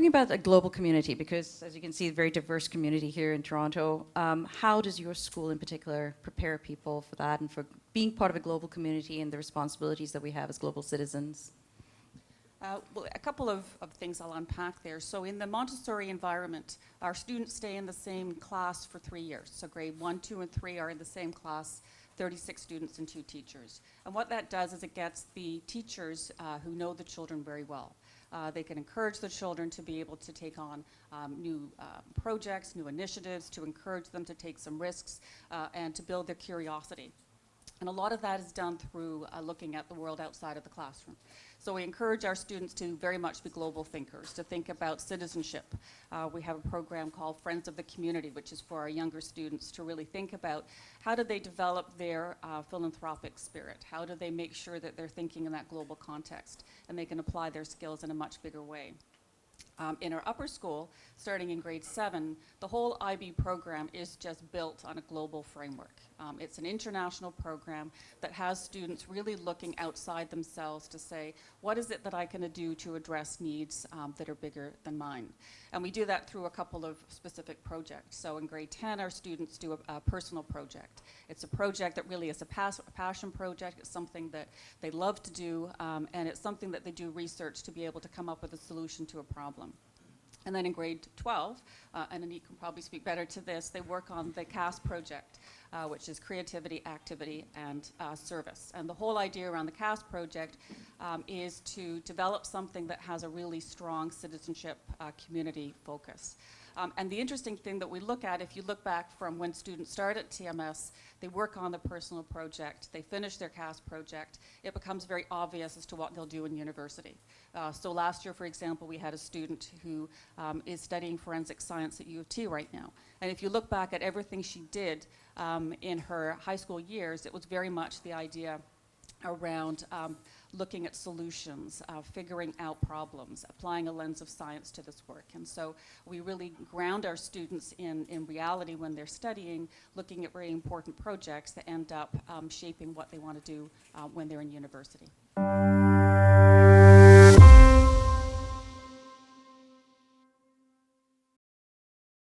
talking about a global community, because as you can see, a very diverse community here in Toronto. How does your school in particular prepare people for that and for being part of a global community and the responsibilities that we have as global citizens? Well, a couple of things I'll unpack there. So in the Montessori environment, our students stay in the same class for 3 years. So grade 1, 2, and 3 are in the same class, 36 students and 2 teachers. And what that does is it gets the teachers who know the children very well. They can encourage the children to be able to take on new projects, new initiatives, to encourage them to take some risks and to build their curiosity. And a lot of that is done through looking at the world outside of the classroom. So we encourage our students to very much be global thinkers, to think about citizenship. We have a program called Friends of the Community, which is for our younger students to really think about how do they develop their philanthropic spirit? How do they make sure that they're thinking in that global context and they can apply their skills in a much bigger way? In our upper school, starting in grade 7, the whole IB program is just built on a global framework. It's an international program that has students really looking outside themselves to say, what is it that I can do to address needs that are bigger than mine? And we do that through a couple of specific projects. So in grade 10, our students do a personal project. It's a project that really is a passion project. It's something that they love to do, and it's something that they do research to be able to come up with a solution to a problem. And then in grade 12, and Anik can probably speak better to this, they work on the CAS project, which is creativity, activity, and service. And the whole idea around the CAS project is to develop something that has a really strong citizenship community focus. And the interesting thing that we look at, if you look back from when students start at TMS, they work on the personal project, they finish their CAS project, it becomes very obvious as to what they'll do in university. So last year, for example, we had a student who is studying forensic science at U of T right now. And if you look back at everything she did in her high school years, it was very much the idea around looking at solutions, figuring out problems, applying a lens of science to this work. And so we really ground our students in reality when they're studying, looking at very important projects that end up shaping what they want to do when they're in university.